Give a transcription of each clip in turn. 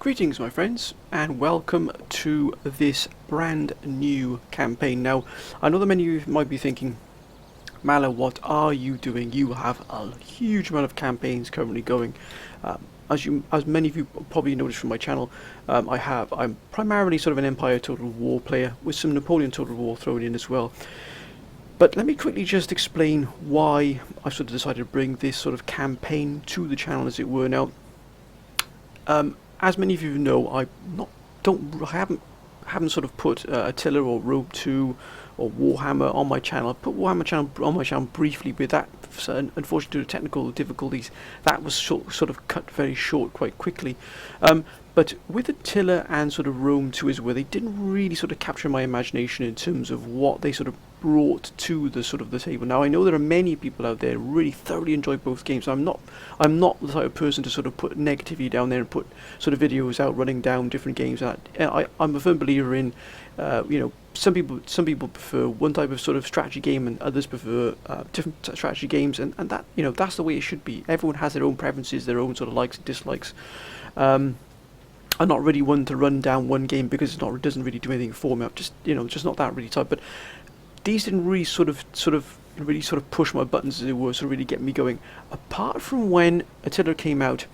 Greetings my friends, and welcome to this brand new campaign. Now, I know that many of you might be thinking, Mala, what are you doing? You have a huge amount of campaigns currently going. As many of you probably noticed from my channel, I'm primarily sort of an Empire Total War player, with some Napoleon Total War thrown in as well. But let me quickly just explain why I sort of decided to bring this sort of campaign to the channel, as it were. Now, as many of you know, I haven't sort of put Attila or Rogue 2 or Warhammer on my channel. I put Warhammer on my channel briefly, but that, unfortunately, due to technical difficulties, that was sort of cut very short quite quickly. But with Attila and sort of Rome 2 as well, they didn't really sort of capture my imagination in terms of what they sort of brought to the sort of the table. Now, I know there are many people out there who really thoroughly enjoy both games. I'm not the type of person to sort of put negativity down there and put sort of videos out running down different games. I'm a firm believer in, some people prefer one type of sort of strategy game, and others prefer different strategy games, and that, that's the way it should be. Everyone has their own preferences, their own sort of likes and dislikes. I'm not really one to run down one game because it doesn't really do anything for me. I'm just not that really type. But these didn't really sort of push my buttons, as it were, so really get me going. Apart from when Attila came out,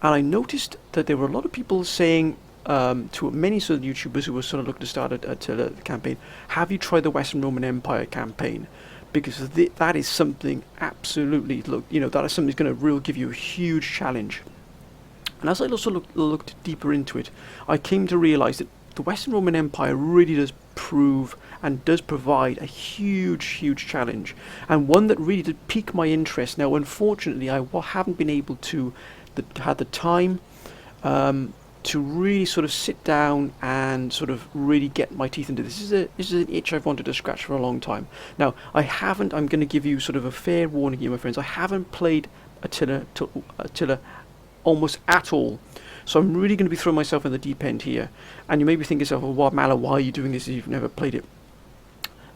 and I noticed that there were a lot of people saying to many sort of YouTubers who were sort of looking to start Attila campaign, have you tried the Western Roman Empire campaign? Because that is something absolutely, that is something that's going to really give you a huge challenge. And as I also looked deeper into it, I came to realize that the Western Roman Empire really does prove and does provide a huge challenge, and one that really did pique my interest. Now, unfortunately, I haven't been able to had the time to really sort of sit down and sort of really get my teeth into this. This is an itch I've wanted to scratch for a long time. Now, I'm going to give you sort of a fair warning here, my friends. I haven't played Attila almost at all, so I'm really going to be throwing myself in the deep end here. And you may be thinking to yourself, well, what, Mala, why are you doing this if you've never played it?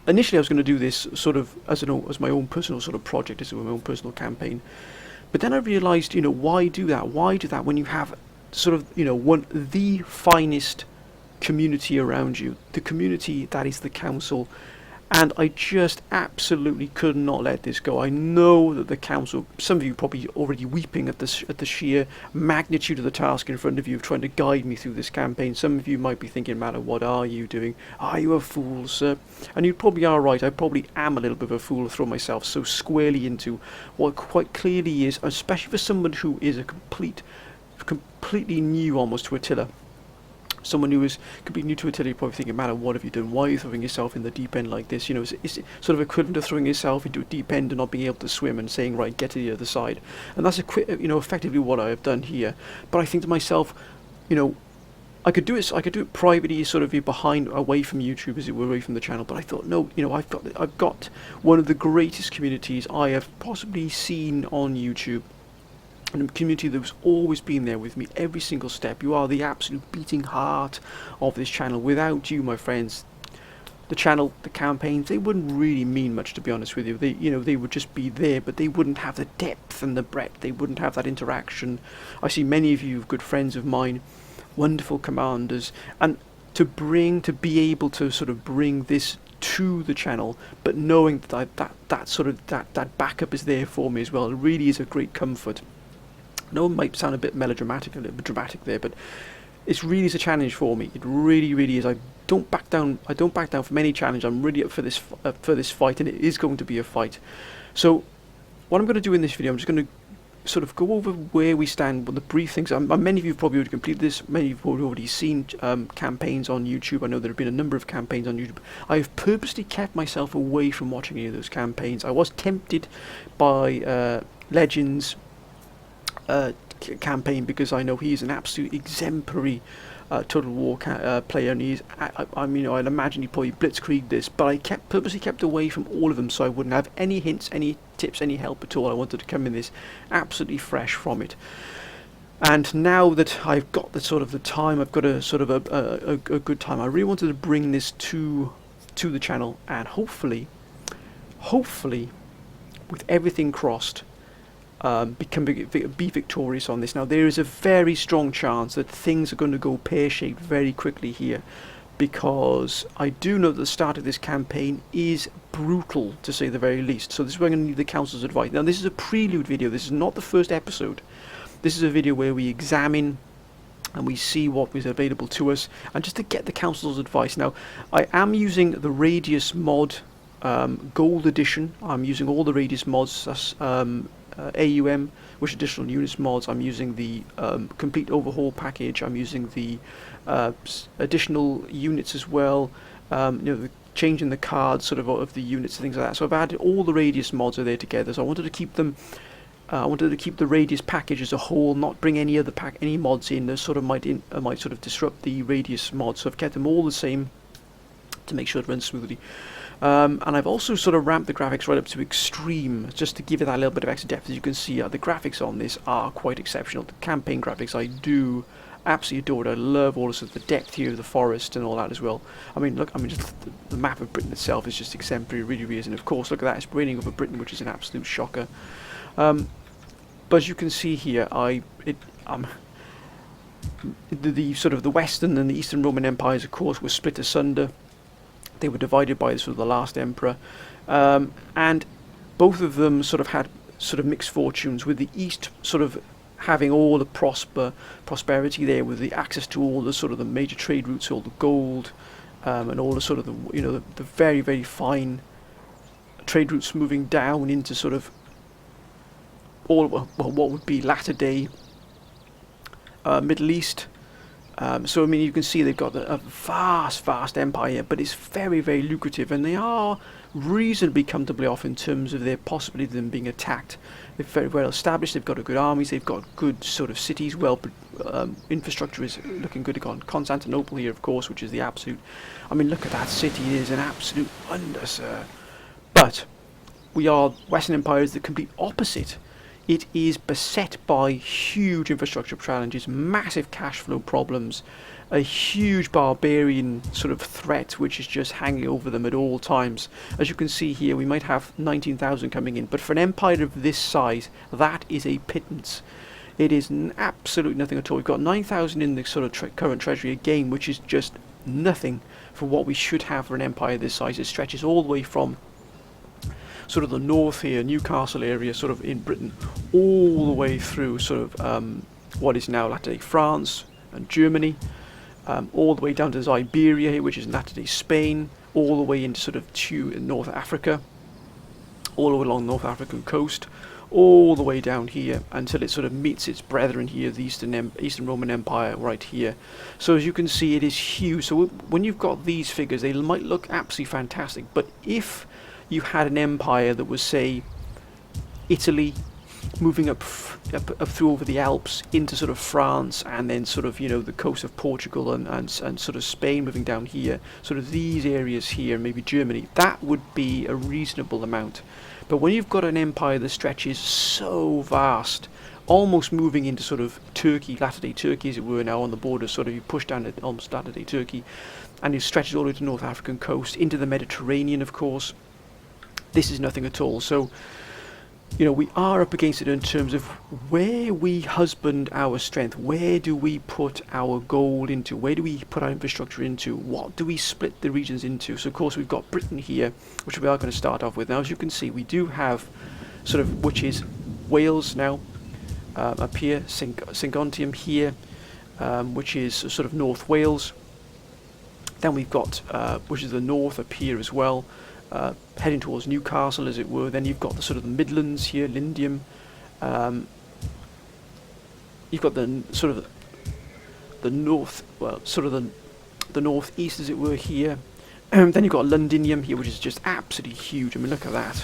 Initially, I was going to do this sort of as my own personal sort of project, as my own personal campaign. But then I realised, why do that? Why do that when you have sort of, the finest community around you, the community that is the council? And I just absolutely could not let this go. I know that the council, some of you probably already weeping at the sheer magnitude of the task in front of you of trying to guide me through this campaign. Some of you might be thinking, Mala, what are you doing? Are you a fool, sir? And you probably are right. I probably am a little bit of a fool to throw myself so squarely into what quite clearly is, especially for someone who is completely new almost to Attila. Someone who is completely new to Attila, you're probably thinking, man, what have you done? Why are you throwing yourself in the deep end like this? It's sort of equivalent to throwing yourself into a deep end and not being able to swim and saying, right, get to the other side. And that's effectively what I have done here. But I think to myself, I could do it privately, sort of away from YouTube, as it were, away from the channel. But I thought, no, I've got one of the greatest communities I have possibly seen on YouTube. And a community that's always been there with me every single step. You are the absolute beating heart of this channel. Without you, my friends, the channel, the campaigns, they wouldn't really mean much, to be honest with you. They would just be there, but they wouldn't have the depth and the breadth. They wouldn't have that interaction. I see many of you good friends of mine, wonderful commanders, and to be able to sort of bring this to the channel, but knowing that backup is there for me as well, it really is a great comfort. I know it might sound a bit melodramatic, a little bit dramatic there, but it's really a challenge for me. It really is. I don't back down from any challenge. I'm really up for this fight, and it is going to be a fight. So what I'm going to do in this video, I'm just going to sort of go over where we stand, what the brief things. Many of you have probably already completed this. Many of you have probably already seen campaigns on YouTube. I know there have been a number of campaigns on YouTube. I have purposely kept myself away from watching any of those campaigns. I was tempted by Legends campaign, because I know he's an absolute exemplary Total War player, and he's I'd imagine he probably blitzkrieg this, but I purposely kept away from all of them so I wouldn't have any hints, any tips, any help at all. I wanted to come in this absolutely fresh from it. And now that I've got the sort of the time, I've got a sort of a good time, I really wanted to bring this to the channel, and hopefully with everything crossed, be victorious on this. Now there is a very strong chance that things are going to go pear-shaped very quickly here, because I do know that the start of this campaign is brutal, to say the very least. So this is where I'm going to need the council's advice. Now this is a prelude video, this is not the first episode. This is a video where we examine and we see what is available to us, and just to get the council's advice. Now I am using the Radius mod Gold Edition. I'm using all the Radius mods, AUM, which additional units mods. I'm using the complete overhaul package. I'm using the additional units as well. Changing the cards sort of the units and things like that. So I've added all the Radius mods are there together. So I wanted to keep them. I wanted to keep the Radius package as a whole, not bring any other any mods in that sort of might sort of disrupt the Radius mods. So I've kept them all the same to make sure it runs smoothly. And I've also sort of ramped the graphics right up to extreme, just to give it that little bit of extra depth. As you can see, the graphics on this are quite exceptional. The campaign graphics I do absolutely adore it. I love all of the depth here of the forest and all that as well. I mean, look, just the map of Britain itself is just exemplary, really is. And of course, look at that, it's raining over Britain, which is an absolute shocker. But as you can see here, the sort of the Western and the Eastern Roman empires, of course, were split asunder. They were divided by sort of the last emperor, and both of them sort of had sort of mixed fortunes, with the East sort of having all the prosperity there, with the access to all the sort of the major trade routes, all the gold, and all the sort of the very, very fine trade routes moving down into sort of all what would be latter day Middle East. So I mean, you can see they've got a vast empire, but it's very, very lucrative, and they are reasonably comfortably off in terms of their possibility of them being attacked. They're very well established. They've got a good armies. They've got good sort of cities. Infrastructure is looking good. They've got Constantinople here, of course, which is the absolute. I mean, look at that city. It is an absolute wonder, sir. But we are Western Empire is the complete opposite. It is beset by huge infrastructure challenges, massive cash flow problems, a huge barbarian sort of threat which is just hanging over them at all times. As you can see here, we might have 19,000 coming in, but for an empire of this size, that is a pittance. It is absolutely nothing at all. We've got 9,000 in the sort of current treasury again, which is just nothing for what we should have for an empire this size. It stretches all the way from sort of the north here, Newcastle area, sort of in Britain, all the way through sort of what is now latter-day France and Germany, all the way down to Iberia here, which is latter-day Spain, all the way into sort of North Africa, all the way along the North African coast, all the way down here until it sort of meets its brethren here, the Eastern Roman Empire right here. So as you can see, it is huge. So when you've got these figures, they might look absolutely fantastic, but if you had an empire that was, say, Italy, moving up through over the Alps into sort of France, and then sort of the coast of Portugal and sort of Spain, moving down here, sort of these areas here, maybe Germany, that would be a reasonable amount. But when you've got an empire that stretches so vast, almost moving into sort of Turkey, latter-day Turkey as it were now, on the border, sort of you push down at almost latter-day Turkey, and it stretches all the way to the North African coast, into the Mediterranean, of course. This is nothing at all. So, we are up against it in terms of where we husband our strength. Where do we put our gold into? Where do we put our infrastructure into? What do we split the regions into? So, of course, we've got Britain here, which we are going to start off with. Now, as you can see, we do have sort of, which is Wales now, up here, Saguntium here, which is sort of North Wales. Then we've got, which is the north up here as well. Heading towards Newcastle, as it were. Then you've got the sort of the Midlands here, Lindium. You've got the sort of the north, well, sort of the northeast, as it were, here. Then you've got Londinium here, which is just absolutely huge. I mean, look at that!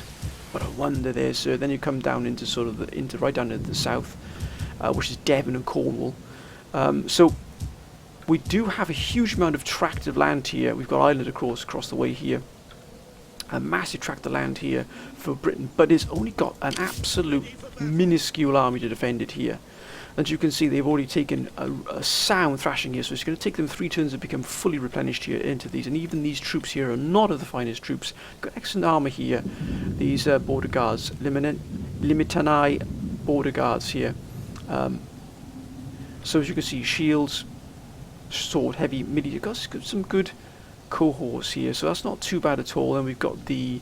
What a wonder there, sir. Then you come down into sort of right down into the south, which is Devon and Cornwall. So we do have a huge amount of tract of land here. We've got Ireland across the way here. A massive tract of land here for Britain, but it's only got an absolute minuscule army to defend it here. As you can see, they've already taken a sound thrashing here, so it's going to take them 3 turns to become fully replenished here into these. And even these troops here are not of the finest troops. Got excellent armour here. These border guards, Limitani border guards here. So as you can see, shields, sword, heavy, midi. You've got some good cohorts here, so that's not too bad at all. And we've got the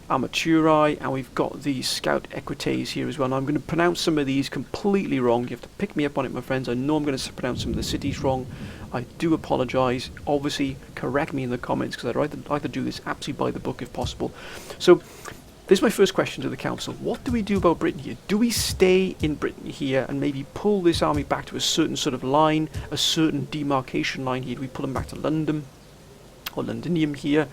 Armaturi, and we've got the Scout Equites here as well. Now I'm going to pronounce some of these completely wrong. You have to pick me up on it, my friends. I know I'm going to pronounce some of the cities wrong. I do apologise. Obviously, correct me in the comments, because I'd like to do this absolutely by the book if possible. So, this is my first question to the council. What do we do about Britain here? Do we stay in Britain here and maybe pull this army back to a certain sort of line, a certain demarcation line here? Do we pull them back to London or Londinium here,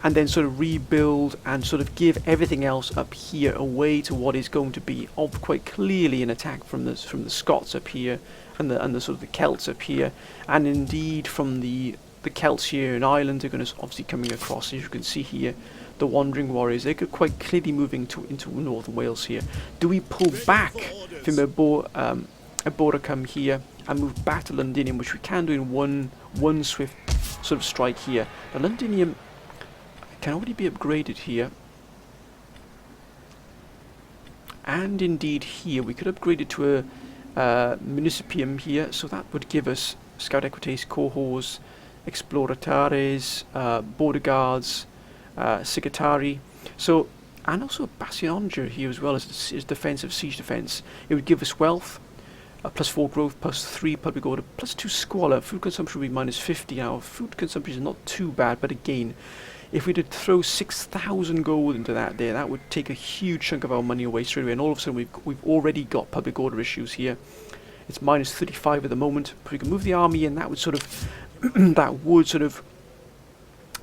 and then sort of rebuild and sort of give everything else up here away to what is going to be quite clearly an attack from the Scots up here, and the sort of the Celts up here, and indeed from the Celts here in Ireland are going to obviously coming across, as you can see here, the Wandering Warriors. They're quite clearly moving into northern Wales here. Do we pull back from a border come here and move back to Londinium, which we can do in one swift sort of strike here? The Londinium can already be upgraded here, and indeed here we could upgrade it to a Municipium here, so that would give us Scout Equites, Cohors, Exploratores, Border Guards, Sigatari, so, and also Bastionanger here as well as defensive siege defense. It would give us wealth, plus 4 growth, plus 3 public order, plus 2 squalor. Food consumption would be minus 50. Now food consumption is not too bad, but again, if we did throw 6,000 gold into that there, that would take a huge chunk of our money away straight away, and all of a sudden we've already got public order issues here. It's minus 35 at the moment, but we can move the army in. That would sort of that would sort of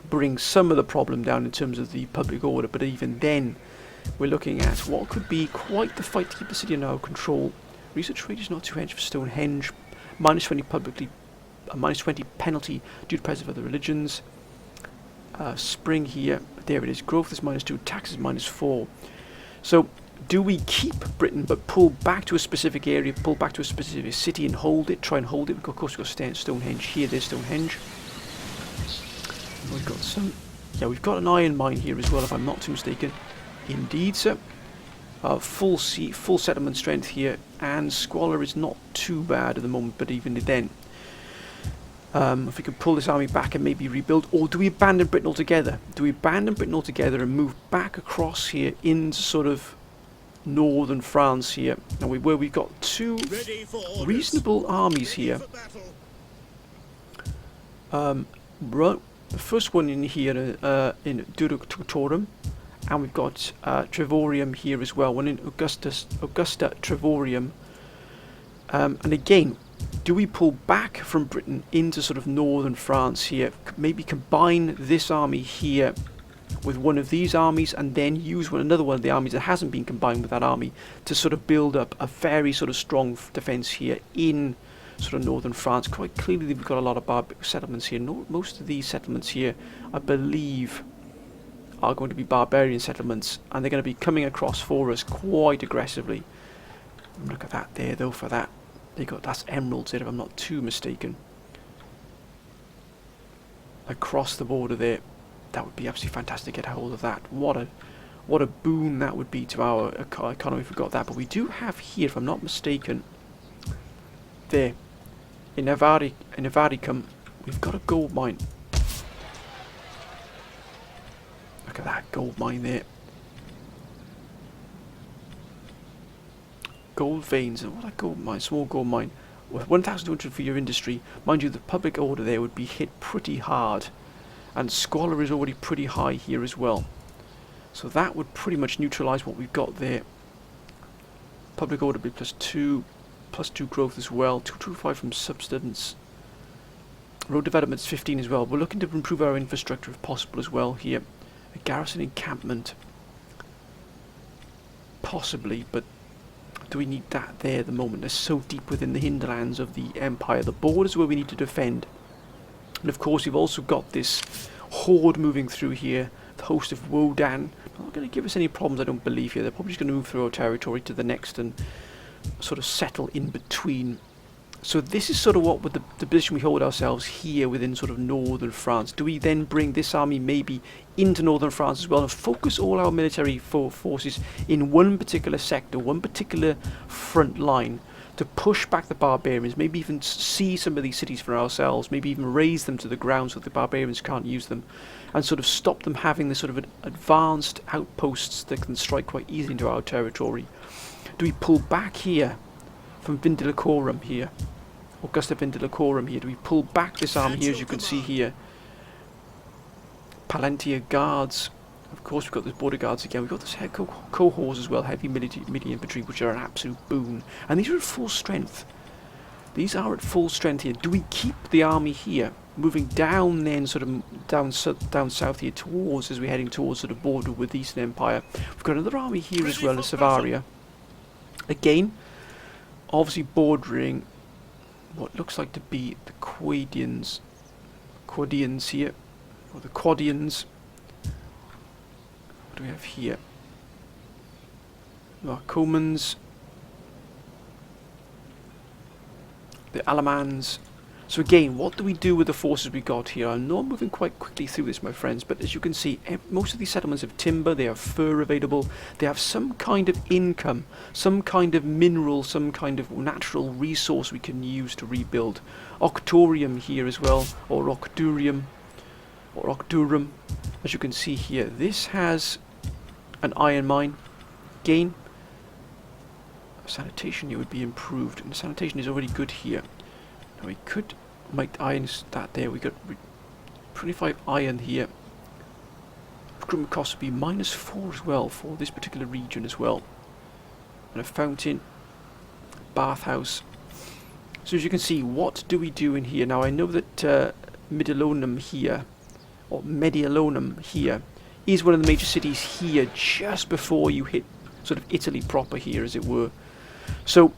bring some of the problem down in terms of the public order, but even then we're looking at what could be quite the fight to keep the city under our control. Research rate is not too hedged for Stonehenge, minus 20 publicly, minus 20 penalty due to presence of other religions. Spring here, there it is, growth is minus 2, taxes minus 4. So do we keep Britain but pull back to a specific area, pull back to a specific city and hold it, try and hold it? Of course we've got Stonehenge here, there's Stonehenge. We've got some, yeah, we've got an iron mine here as well, if I'm not too mistaken. Indeed, sir. Full settlement strength here, and squalor is not too bad at the moment, but even then, if we could pull this army back and maybe rebuild, or do we abandon Britain altogether? Do we abandon Britain altogether and move back across here into sort of northern France here, and where we've got 2 reasonable armies here. The first one in here in Durotutorum, and we've got Trevorium here as well, one in Augusta Trevorium. And again, do we pull back from Britain into sort of northern France here, maybe combine this army here with one of these armies, and then use another one of the armies that hasn't been combined with that army to sort of build up a very sort of strong defence here in sort of northern France? Quite clearly we've got a lot of settlements here. Most of these settlements here, I believe, are going to be barbarian settlements, and they're going to be coming across for us quite aggressively. Look at that there though, for that. That's emeralds there if I'm not too mistaken. Across the border there. That would be absolutely fantastic to get a hold of that. What a boon that would be to our economy if we got that. But we do have here, if I'm not mistaken, there, in Avaricum, we've got a gold mine. Look at that gold mine there. Gold veins, and what a gold mine, small gold mine. With 1,200 for your industry, mind you, the public order there would be hit pretty hard. And squalor is already pretty high here as well. So that would pretty much neutralise what we've got there. Public order would be plus 2 growth as well. 225 from substance. Road development's 15 as well. We're looking to improve our infrastructure if possible as well here. A garrison encampment. Possibly, but do we need that there at the moment? They're so deep within the hinterlands of the empire. The borders where we need to defend. And of course we've also got this horde moving through here, the host of Wodan. Not going to give us any problems, I don't believe, here. They're probably just going to move through our territory to the next and sort of settle in between So this is sort of what with the position we hold ourselves here within sort of northern France. Do we then bring this army maybe into northern France as well and focus all our military forces in one particular sector, one particular front line, to push back the barbarians, maybe even seize some of these cities for ourselves, maybe even raise them to the ground so the barbarians can't use them, and sort of stop them having this sort of advanced outposts that can strike quite easily into our territory? Do we pull back here from Vindelicorum here, Augusta Vindelicorum here? Do we pull back this army here, as you can see here? Palantir guards. Of course, we've got those border guards again. We've got those cohorts as well, heavy military infantry, which are an absolute boon. And these are at full strength. These are at full strength here. Do we keep the army here, moving down then, sort of down south here towards, as we're heading towards sort of border with the Eastern Empire? We've got another army here as well in Savaria. Again, obviously bordering what looks like to be the Quadians here, or the Quadians. What do we have here? Marcomans, the Alamans. So again, what do we do with the forces we got here? I know I'm moving quite quickly through this, my friends, but as you can see, most of these settlements have timber, they have fur available, they have some kind of income, some kind of mineral, some kind of natural resource we can use to rebuild. Octorium here as well, or Octurium, or Octurum. As you can see here, this has an iron mine. Again, sanitation here would be improved, and sanitation is already good here. Now we could make the iron stat there. We got 25 iron here. Recruitment cost would be -4 as well for this particular region as well. And a fountain, bathhouse. So as you can see, what do we do in here? Now I know that Mediolonum here, or Mediolonum here, is one of the major cities here just before you hit sort of Italy proper here, as it were. So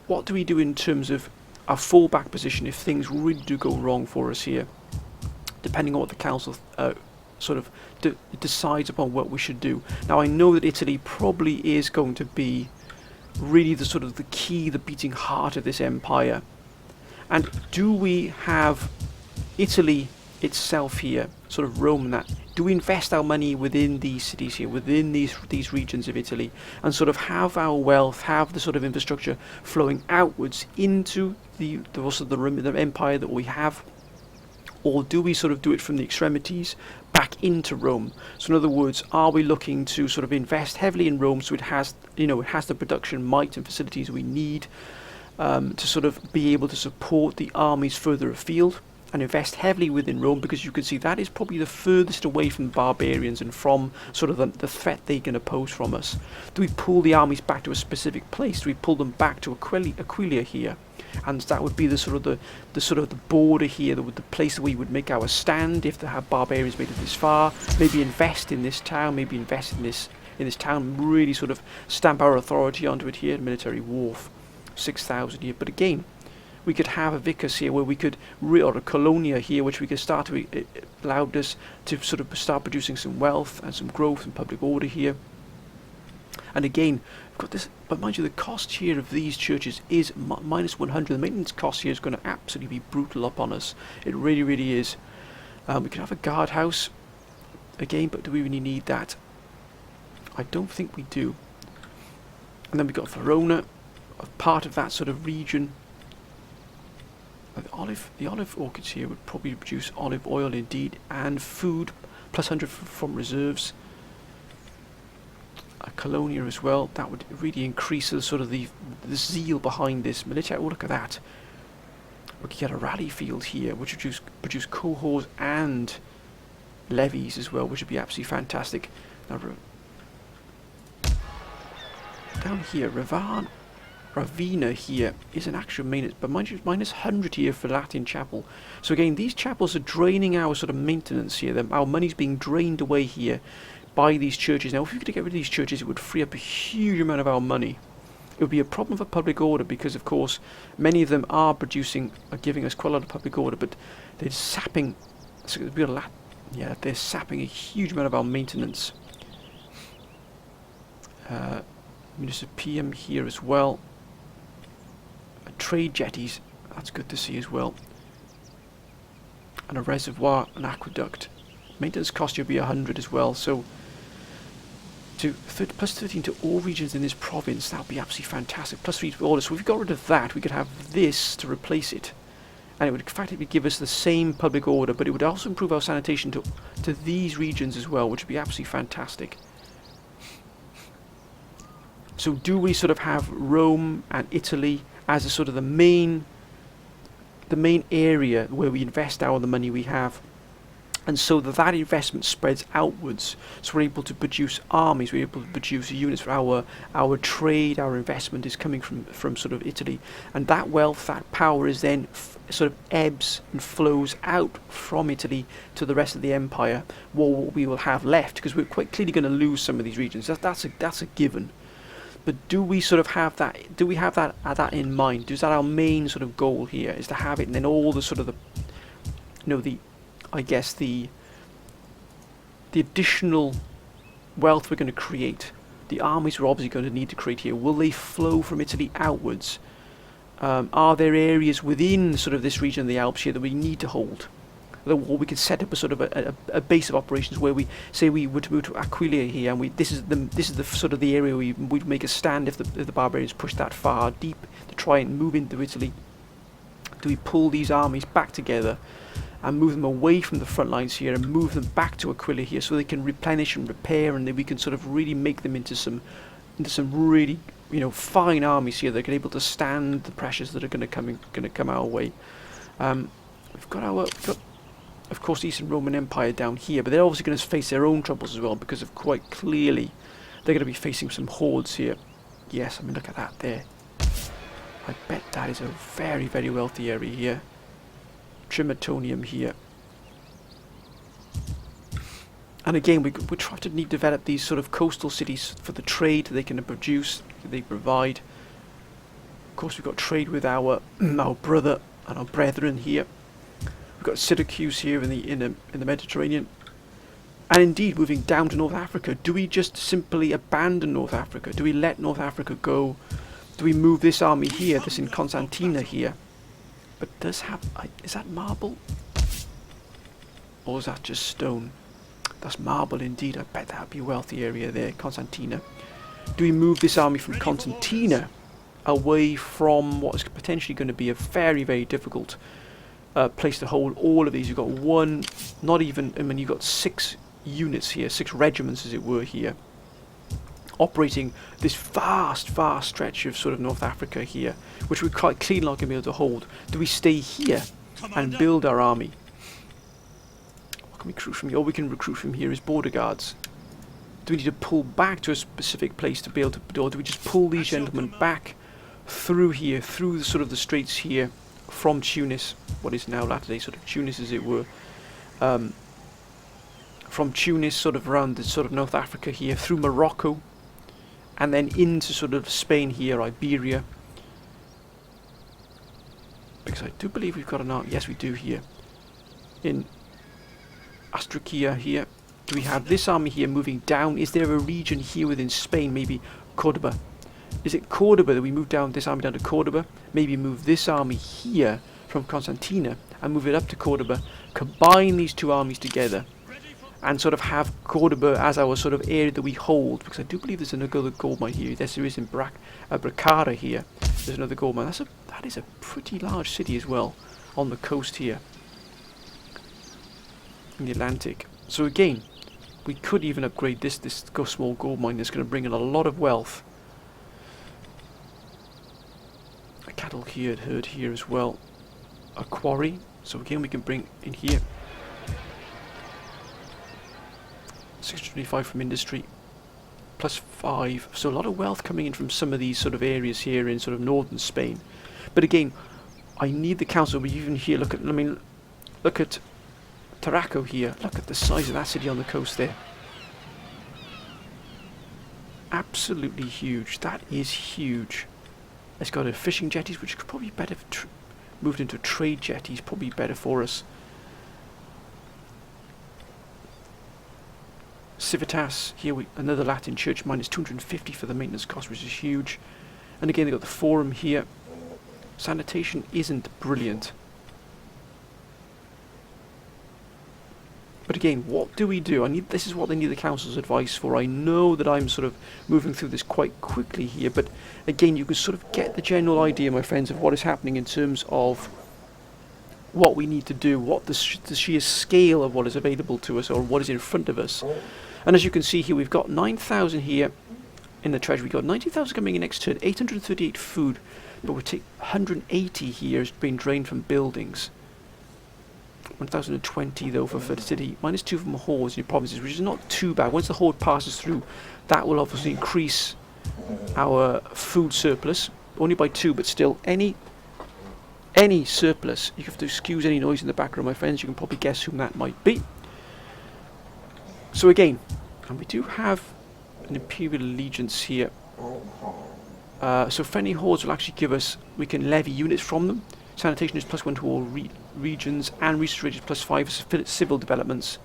what do we do in terms of our fallback position if things really do go wrong for us here, depending on what the council sort of decides upon what we should do? Now I know that Italy probably is going to be really the sort of the key, the beating heart of this empire. And do we have Italy itself here, sort of Rome and that? Do we invest our money within these cities here, within these regions of Italy, and sort of have our wealth, have the sort of infrastructure flowing outwards into the empire that we have? Or do we sort of do it from the extremities back into Rome? So in other words, are we looking to sort of invest heavily in Rome so it has, it has the production might and facilities we need to sort of be able to support the armies further afield, and invest heavily within Rome, because you can see that is probably the furthest away from the barbarians and from sort of the threat they can oppose from us? Do we pull the armies back to a specific place? Do we pull them back to Aquileia here? And that would be the sort of the border here, the place that we would make our stand if the barbarians made it this far. Maybe invest in this town, maybe invest in this town, really sort of stamp our authority onto it here. Military wharf, 6,000 here. But again, we could have a vicus here where we could, or a colonia here, which we could start to allow us to sort of start producing some wealth and some growth and public order here. And again, we've got this, but mind you, the cost here of these churches is -100. The maintenance cost here is going to absolutely be brutal upon us. It really, really is. We could have a guardhouse again, but do we really need that? I don't think we do. And then we've got Verona, a part of that sort of region. The olive orchards here would probably produce olive oil indeed, and food, +100 from reserves. A colonia as well, that would really increase the sort of the zeal behind this military. Oh, look at that. We could get a rally field here, which would produce cohorts and levies as well, which would be absolutely fantastic. Now, down here, Ravenna here is an actual maintenance, but mind you, -100 here for Latin chapel. So again, these chapels are draining our sort of maintenance here. Our money's being drained away here by these churches. Now, if we could get rid of these churches, it would free up a huge amount of our money. It would be a problem for public order because, of course, many of them are giving us quite a lot of public order, but they're sapping. So they're sapping a huge amount of our maintenance. Municipium here as well. trade jetties. That's good to see as well. And a reservoir, an aqueduct. Maintenance cost will be 100 as well, so plus 13 to all regions in this province, that would be absolutely fantastic. Plus 3 to order. So if we got rid of that, we could have this to replace it. And it would effectively give us the same public order, but it would also improve our sanitation to these regions as well, which would be absolutely fantastic. So do we sort of have Rome and Italy as a sort of the main area where we invest the money we have, and so that investment spreads outwards, so we're able to produce armies, we're able to produce units for our trade, our investment is coming from sort of Italy, and that wealth, that power is then sort of ebbs and flows out from Italy to the rest of the empire, what we will have left, because we're quite clearly going to lose some of these regions. That's a given. But do we sort of have that? Do we have that in mind? Is that our main sort of goal here? Is to have it, and then all the sort of I guess the additional wealth we're going to create, the armies we're obviously going to need to create here. Will they flow from Italy outwards? Are there areas within sort of this region of the Alps here that we need to hold? Or we could set up a sort of a base of operations where we say we were to move to Aquileia here, and this is the sort of the area we'd make a stand if the barbarians push that far deep to try and move into Italy. Do we pull these armies back together and move them away from the front lines here and move them back to Aquileia here so they can replenish and repair, and then we can sort of really make them into some really fine armies here that are able to stand the pressures that are going to come our way. We've got of course the Eastern Roman Empire down here, but they're obviously going to face their own troubles as well, because of quite clearly they're going to be facing some hordes here. Yes, I mean, look at that there. I bet that is a very, very wealthy area here. Trimetonium here. And again, we try to develop these sort of coastal cities for the trade they can produce, they provide. Of course, we've got trade with our brother and our brethren here. We've got Syracuse here in the Mediterranean, and indeed moving down to North Africa. Do we just simply abandon North Africa? Do we let North Africa go? Do we move this army here, this in Constantina here? But is that marble, or is that just stone? That's marble indeed. I bet that would be a wealthy area there, Constantina. Do we move this army from Constantina away from what is potentially going to be a very, very difficult place to hold all of these? You've got you've got 6 units here, 6 regiments as it were here, operating this vast stretch of sort of North Africa here, which we're quite clearly not going to be able to hold. Do we stay here and build our army? What can we recruit from here? All we can recruit from here is border guards. Do we need to pull back to a specific place to be able to, or do we just pull these gentlemen back through here, through the sort of the straits here, from Tunis, what is now latter-day sort of Tunis as it were, from Tunis sort of around the sort of North Africa here, through Morocco, and then into sort of Spain here, Iberia, because I do believe we've got an army, yes we do here, in Astrakia here. Do we have this army here moving down? Is there a region here within Spain, maybe Cordoba? Is it Cordoba that we move down this army down to Cordoba? Maybe move this army here from Constantina and move it up to Cordoba, combine these 2 armies together, and sort of have Cordoba as our sort of area that we hold, because I do believe there's another gold mine here. Yes, there is in Bracara here. There's another gold mine. That is a pretty large city as well on the coast here in the Atlantic. So again, we could even upgrade this small gold mine that's going to bring in a lot of wealth. A cattle herd here as well. A quarry. So again, we can bring in here 625 from industry, plus 5. So a lot of wealth coming in from some of these sort of areas here in sort of northern Spain. But again, I need the council. But even here, look at Tarraco here. Look at the size of that city on the coast there. Absolutely huge. That is huge. It's got a fishing jetties, which could probably be better moved into trade jetties. Probably better for us. Civitas here, another Latin church, minus 250 for the maintenance cost, which is huge. And again, they've got the forum here. Sanitation isn't brilliant. But again, what do we do? This is what they need the council's advice for. I know that I'm sort of moving through this quite quickly here, but again, you can sort of get the general idea, my friends, of what is happening in terms of what we need to do, what the sheer scale of what is available to us, or what is in front of us. And as you can see here, we've got 9,000 here in the treasury. We've got 90,000 coming in next turn, 838 food, but we're taking 180 here is being drained from buildings. 1,020 though for fertility, -2 from hordes in your provinces, which is not too bad. Once the horde passes through, that will obviously increase our food surplus, only by 2, but still, any surplus, you have to excuse any noise in the background, my friends, you can probably guess whom that might be. So again, and we do have an Imperial Allegiance here, so friendly hordes will actually give us, we can levy units from them. Sanitation is +1 to all regions, and research is +5 for civil developments.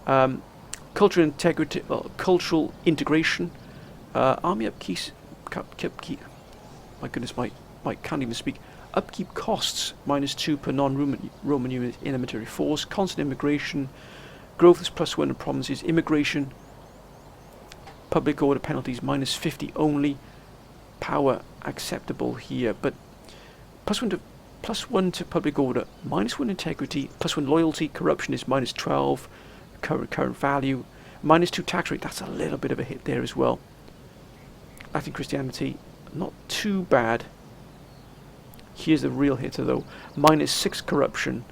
Cultural integrity, cultural integration, army upkeep. My goodness, my can't even speak. Upkeep costs -2 per non-Roman unit in a military force. Constant immigration, growth is +1 in provinces. Immigration, public order penalties -50 only. Power acceptable here, but +1 to public order, -1 integrity, +1 loyalty, corruption is -12, current value, -2 tax rate, that's a little bit of a hit there as well. Latin Christianity, not too bad. Here's the real hitter though, -6 corruption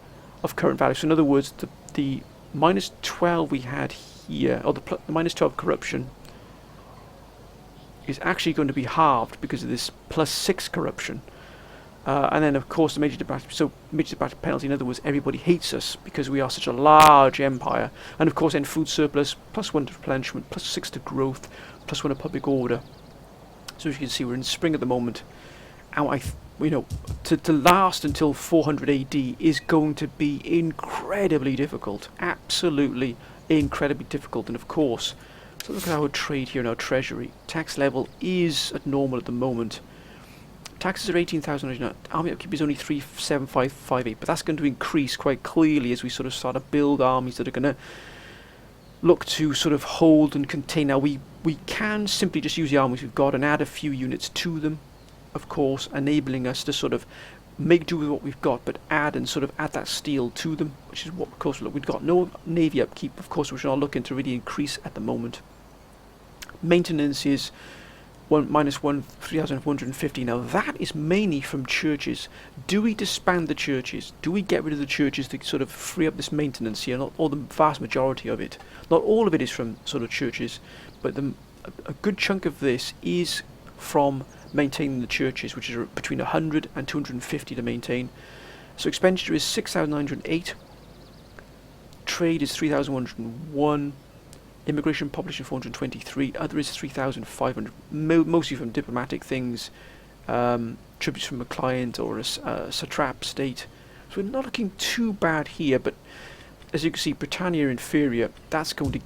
of current value. So in other words, the -12 we had here, or the -12 corruption, is actually going to be halved because of this +6 corruption. And then of course the major debate penalty, in other words, everybody hates us because we are such a large empire. And of course then food surplus, +1 to replenishment, +6 to growth, +1 to public order. So as you can see, we're in spring at the moment, and to last until 400 AD is going to be incredibly difficult, absolutely incredibly difficult. And of course, so look at our trade here in our treasury. Tax level is at normal at the moment. Taxes are 18,000. Army upkeep is only 37558, but that's going to increase quite clearly as we sort of start to build armies that are going to look to sort of hold and contain. Now we can simply just use the armies we've got and add a few units to them, of course, enabling us to sort of make do with what we've got, but add that steel to them, which is what, of course, look, we've got no navy upkeep, of course, which we're not looking to really increase at the moment. Maintenance is -1, 3,450. Now that is mainly from churches. Do we disband the churches? Do we get rid of the churches to sort of free up this maintenance here? Not all, the vast majority of it. Not all of it is from sort of churches, but a good chunk of this is from maintaining the churches, which is between 100 and 250 to maintain. So expenditure is 6,908. Trade is 3,101. Immigration population 423, other is 3,500, mostly from diplomatic things, tributes from a client or a satrap state. So we're not looking too bad here, but as you can see, Britannia Inferior, that's going to,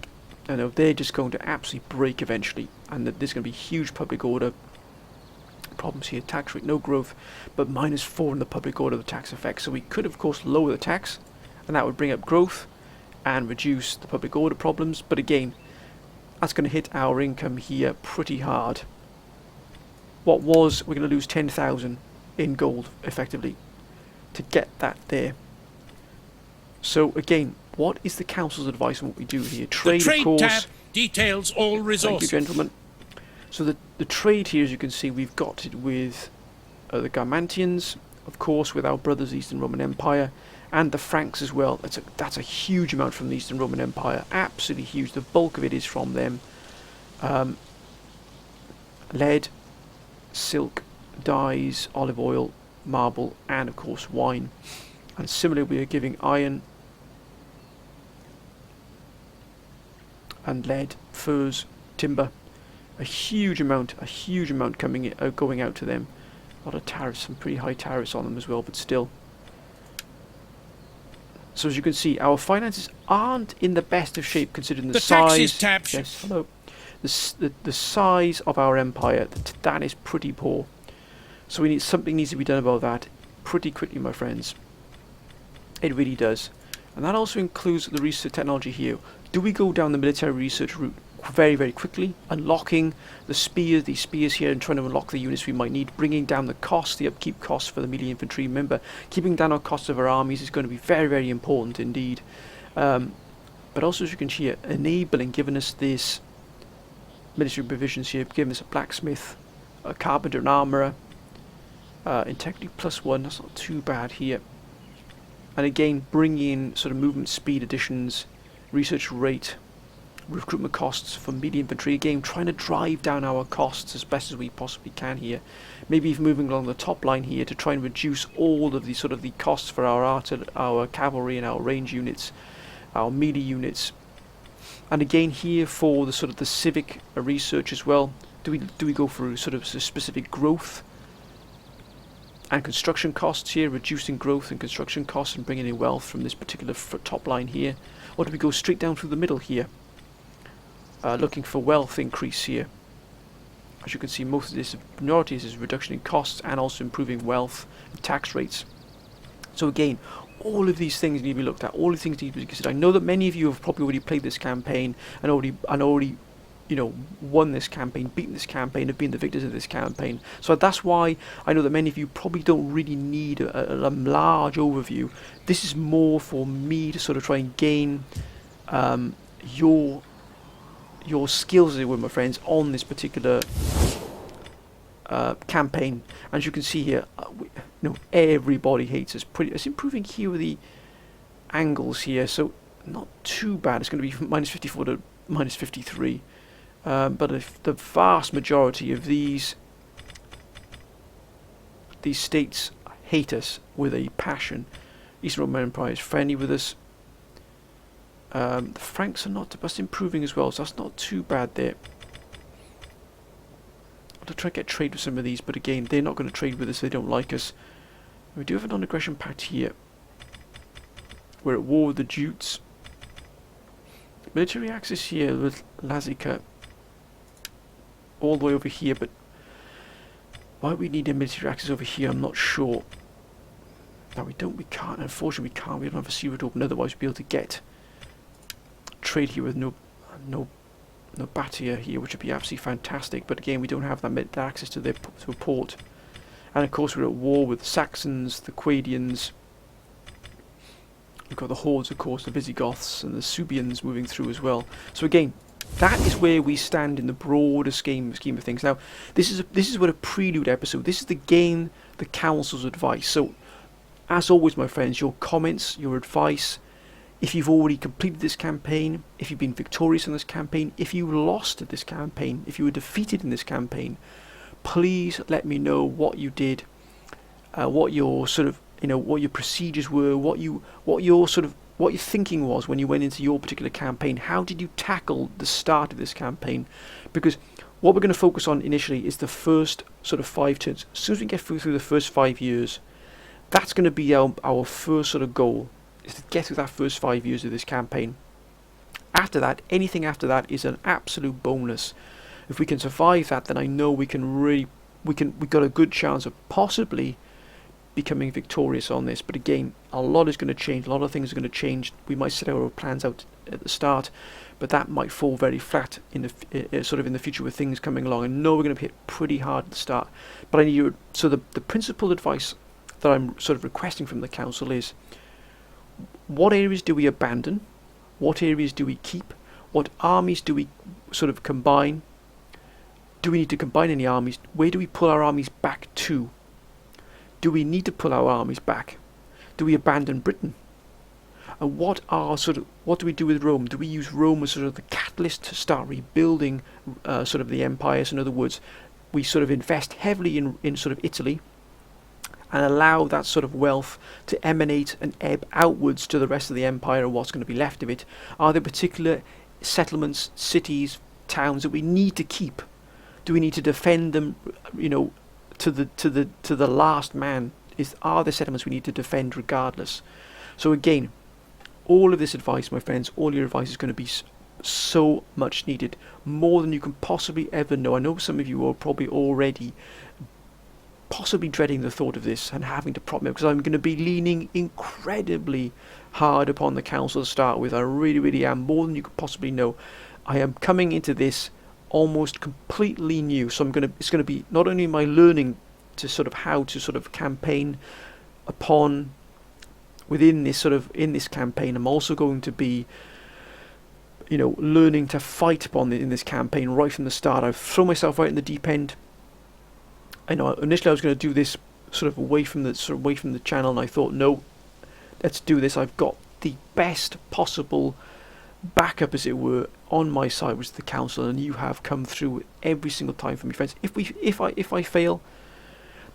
they're just going to absolutely break eventually, and there's going to be huge public order problems here. Tax rate, no growth, but -4 in the public order, the tax effect. So we could, of course, lower the tax, and that would bring up growth and reduce the public order problems, but again, that's going to hit our income here pretty hard. We're going to lose 10,000 in gold, effectively, to get that there. So again, what is the council's advice on what we do here? Trade, the trade of course. tab details all resources. Thank you, gentlemen. So the trade here, as you can see, we've got it with the Garmantians, of course, with our brothers, the Eastern Roman Empire, and the Franks as well. That's a huge amount from the Eastern Roman Empire, absolutely huge. The bulk of it is from them. Lead, silk, dyes, olive oil, marble, and of course wine. And similarly, we are giving iron and lead, furs, timber. A huge amount coming going out to them. A lot of tariffs, some pretty high tariffs on them as well, but still. So as you can see, our finances aren't in the best of shape considering the size. Taxes tab. Yes, hello. The size of our empire, that is pretty poor. So we need something needs to be done about that pretty quickly, my friends. It really does. And that also includes the research technology here. Do we go down the military research route very, very quickly, unlocking these spears here, and trying to unlock the units we might need, bringing down the cost, the upkeep costs for the melee infantry? Remember, keeping down our costs of our armies is going to be very, very important indeed. But also, as you can see here, enabling, giving us this military provisions here, giving us a blacksmith, a carpenter, an armourer, integrity +1, that's not too bad here. And again, bringing in sort of movement speed additions, research rate, recruitment costs for melee infantry. Again, trying to drive down our costs as best as we possibly can here. Maybe even moving along the top line here to try and reduce all of the sort of the costs for our cavalry and our range units, our melee units. And again here for the sort of the civic research as well. Do we go for sort of specific growth and construction costs here, reducing growth and construction costs and bringing in wealth from this particular top line here? Or do we go straight down through the middle here, looking for wealth increase here? As you can see, most of this, majority is reduction in costs and also improving wealth and tax rates. So again, all of these things need to be looked at, all of these things need to be considered. I know that many of you have probably already played this campaign and already you know, won this campaign, beaten this campaign, have been the victors of this campaign. So that's why I know that many of you probably don't really need a large overview. This is more for me to sort of try and gain your skills, as it were, my friends, on this particular campaign. As you can see here, everybody hates us. It's improving here with the angles here, so not too bad. It's going to be from -54 to -53. But if the vast majority of these states hate us with a passion. Eastern Roman Empire is friendly with us. The Franks are not, but improving as well, so that's not too bad there. I'll try to get trade with some of these, but again, they're not going to trade with us, they don't like us. We do have a non-aggression pact here. We're at war with the Jutes. Military axis here with Lazica. All the way over here, but why we need a military axis over here, I'm not sure. No, we can't, unfortunately we can't, we don't have a sea route open, otherwise we'd be able to get trade here with no Batia here, which would be absolutely fantastic, but again, we don't have that access to a port. And of course we're at war with the Saxons, the Quadians, we've got the hordes, of course, the Visigoths and the Suebians moving through as well. So again, that is where we stand in the broader scheme of things. Now, this is what a prelude episode. This is the gain the council's advice. So, as always, my friends, your comments, your advice. If you've already completed this campaign, if you've been victorious in this campaign, if you lost at this campaign, if you were defeated in this campaign, please let me know what you did, what your sort of what your procedures were, what your thinking was when you went into your particular campaign. How did you tackle the start of this campaign? Because what we're going to focus on initially is the first sort of 5 turns. As soon as we get through the first 5 years, that's going to be our first sort of goal, is to get through that first 5 years of this campaign. After that, anything after that is an absolute bonus. If we can survive that, then I know we've got a good chance of possibly becoming victorious on this. But again, a lot is going to change, a lot of things are going to change. We might set our plans out at the start, but that might fall very flat in the future with things coming along. I know we're going to be hit pretty hard at the start, but I need you. So the principal advice that I'm sort of requesting from the council is, what areas do we abandon, what areas do we keep, what armies do we sort of combine, do we need to combine any armies, where do we pull our armies back to? Do we need to pull our armies back? Do we abandon Britain? And what do we do with Rome? Do we use Rome as sort of the catalyst to start rebuilding sort of the empires? In other words, we sort of invest heavily in sort of Italy and allow that sort of wealth to emanate and ebb outwards to the rest of the empire, or what's going to be left of it. Are there particular settlements, cities, towns that we need to keep? Do we need to defend them, to the last man? Are there settlements we need to defend regardless? So again, all of this advice, my friends, all your advice is going to be so much needed, more than you can possibly ever know. I know some of you are probably already possibly dreading the thought of this and having to prop me up, because I'm going to be leaning incredibly hard upon the council to start with. I really, really am, more than you could possibly know. I am coming into this almost completely new, so it's going to be not only my learning to sort of how to sort of campaign upon within this sort of in this campaign. I'm also going to be, you know, learning to fight upon in this campaign right from the start. I've thrown myself right in the deep end. I know initially I was going to do this sort of away from the channel, and I thought, no, let's do this. I've got the best possible backup, as it were, on my side, which is the council, and you have come through every single time for me, friends. If I fail,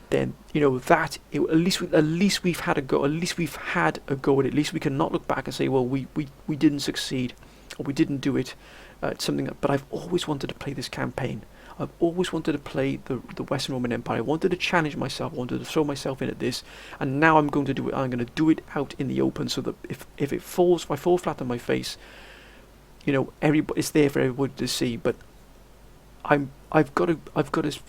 then you know that at least we've had a go. At least we've had a go at it. At least we can not look back and say, well, we didn't succeed, or we didn't do it. It's something that, but I've always wanted to play this campaign. I've always wanted to play the Western Roman Empire. I wanted to challenge myself. I wanted to throw myself in at this, and now I'm going to do it. I'm going to do it out in the open, so that if I fall flat on my face, you know, it's there for everybody to see. But I've got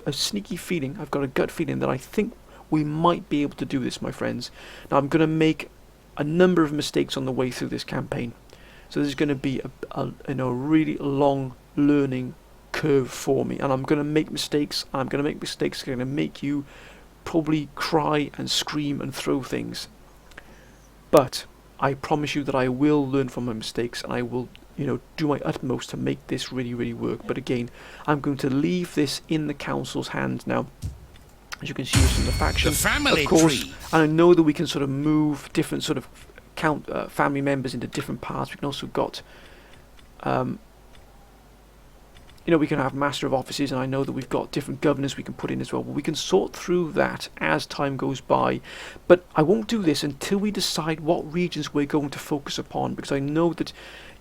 a sneaky feeling. I've got a gut feeling that I think we might be able to do this, my friends. Now I'm going to make a number of mistakes on the way through this campaign, so there's going to be a really long learning curve for me, and I'm going to make mistakes. I'm going to make mistakes. Going to make you probably cry and scream and throw things, but I promise you that I will learn from my mistakes, and I will, you know, do my utmost to make this really, really work. But again, I'm going to leave this in the council's hands now. As you can see, it's in the faction, of course, and I know that we can sort of move different sort of family members into different parts. We can also got you know, we can have master of offices, and I know that we've got different governors we can put in as well. But we can sort through that as time goes by. But I won't do this until we decide what regions we're going to focus upon, because I know that,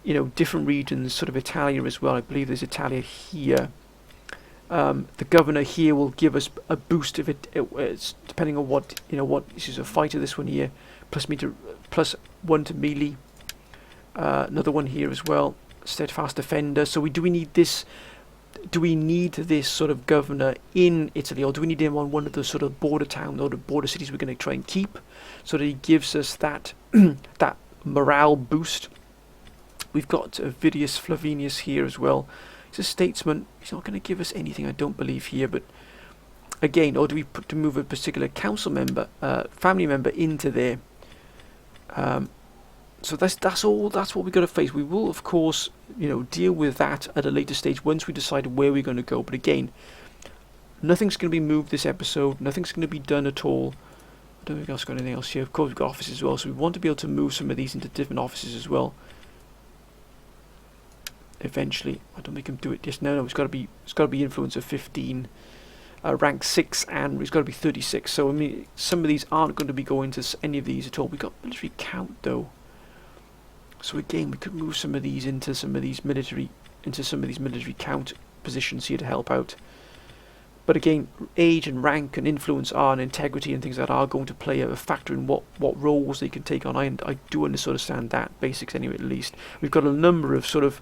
you know, different regions, sort of Italia as well. I believe there's Italia here. The governor here will give us a boost if it's depending on what, you know, what this is a fighter. This one here, +1 to melee. Another one here as well, steadfast defender. So do we need this? Do we need this sort of governor in Italy, or do we need him on one of the sort of border towns or the border cities we're going to try and keep, so that he gives us that that morale boost? We've got Vidius Flavinius here as well. He's a statesman. He's not going to give us anything, I don't believe, here. But again, or do we put to move a particular council member, family member into there? So that's what we've got to face. We will, of course, you know, deal with that at a later stage once we decide where we're going to go. But again, nothing's going to be moved this episode. Nothing's going to be done at all. I don't think I've got anything else here. Of course, we've got offices as well, so we want to be able to move some of these into different offices as well. Eventually, I don't think I can do it just now. No, it's got to be influence of 15, rank 6, and it's got to be 36. So I mean, some of these aren't going to be going to any of these at all. We've got military count though. So again, we could move some of these into some of these military count positions here to help out. But again, age and rank and influence and integrity and things that are going to play a factor in what roles they can take on. I do understand that basics anyway. At least we've got a number of sort of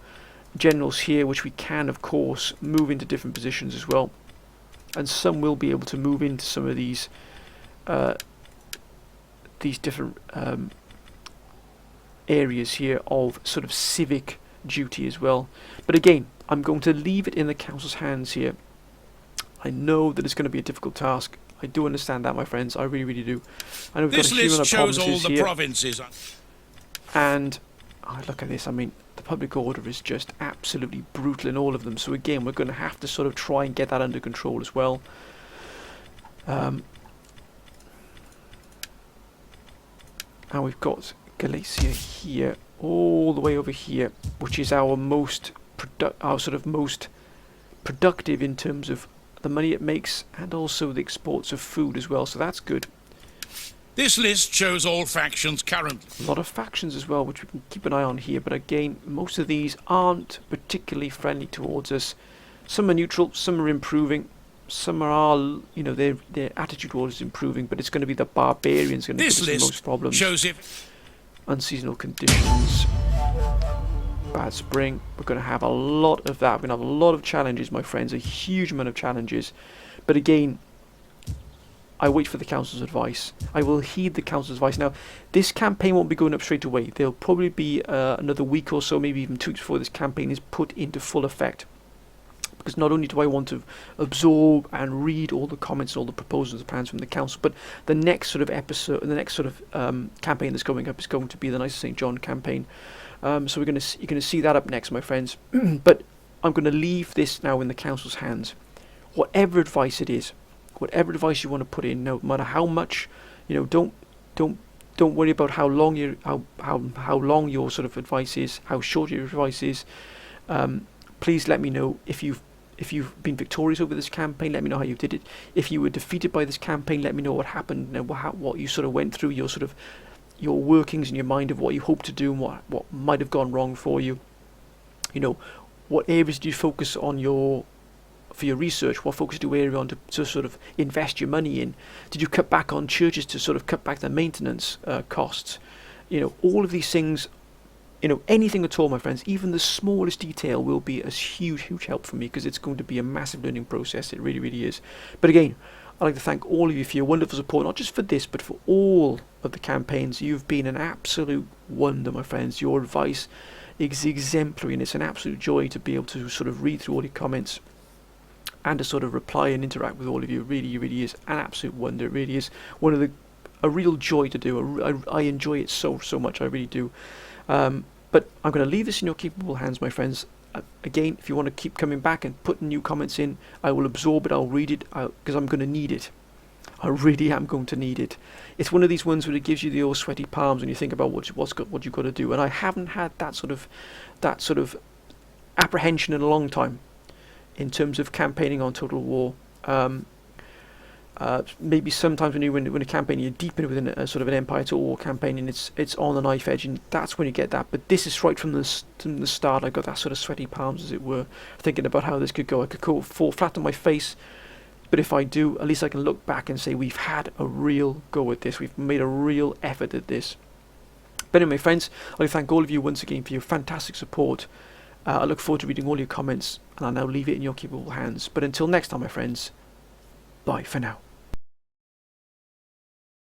generals here, which we can, of course, move into different positions as well, and some will be able to move into some of these different areas here of sort of civic duty as well. But again, I'm going to leave it in the council's hands here. I know that it's going to be a difficult task. I do understand that, my friends. I really, really do. I know we've got a human shows all the here, provinces. and look at this. I mean, the public order is just absolutely brutal in all of them. So again, we're going to have to sort of try and get that under control as well. And we've got Galicia here, all the way over here, which is our most productive in terms of the money it makes, and also the exports of food as well. So that's good. This list shows all factions currently. A lot of factions as well, which we can keep an eye on here. But again, most of these aren't particularly friendly towards us. Some are neutral, some are improving, some are, you know, their attitude towards us is improving. But it's going to be the barbarians going to give us the most problems. Shows it. Unseasonal conditions, bad spring. We're going to have a lot of that. We're going to have a lot of challenges, my friends, a huge amount of challenges. But again, I wait for the council's advice. I will heed the council's advice. Now, this campaign won't be going up straight away. There'll probably be another week or so, maybe even 2 weeks before this campaign is put into full effect. Because not only do I want to absorb and read all the comments, all the proposals, the plans from the council, but the next sort of episode, the next sort of campaign that's going up is going to be the Knights of St. John campaign. So you're going to see that up next, my friends. But I'm going to leave this now in the council's hands. Whatever advice it is, whatever advice you want to put in, no matter how much, don't worry about how long long your sort of advice is, how short your advice is. Please let me know if you've been victorious over this campaign. Let me know how you did it. If you were defeated by this campaign, let me know what happened, what you sort of went through, your workings in your mind of what you hoped to do and what might have gone wrong for you. What areas do you focus on for your research? What focus do you area on to sort of invest your money in? Did you cut back on churches to sort of cut back their maintenance costs? All of these things, anything at all, my friends, even the smallest detail will be a huge help for me, because it's going to be a massive learning process. It really, really is. But again, I'd like to thank all of you for your wonderful support, not just for this, but for all of the campaigns. You've been an absolute wonder, my friends. Your advice is exemplary, and it's an absolute joy to be able to sort of read through all your comments and to sort of reply and interact with all of you. It really, really is an absolute wonder. It really is a real joy to do. I enjoy it so much. I really do. But I'm going to leave this in your capable hands, my friends. Again, if you want to keep coming back and putting new comments in, I will absorb it. I'll read it because I'm going to need it. I really am going to need it. It's one of these ones where it gives you the old sweaty palms when you think about what you've got to do. And I haven't had that sort of apprehension in a long time in terms of campaigning on Total War. Maybe sometimes when you win a campaign, you're deep within a sort of an Empire Total War campaign, and it's on the knife edge, and that's when you get that. But this is right from the start. I got that sort of sweaty palms, as it were, thinking about how this could go. I could fall flat on my face, but if I do, at least I can look back and say we've had a real go at this. We've made a real effort at this. But anyway, friends, I'd like to thank all of you once again for your fantastic support. I look forward to reading all your comments, and I'll now leave it in your capable hands. But until next time, my friends, bye for now.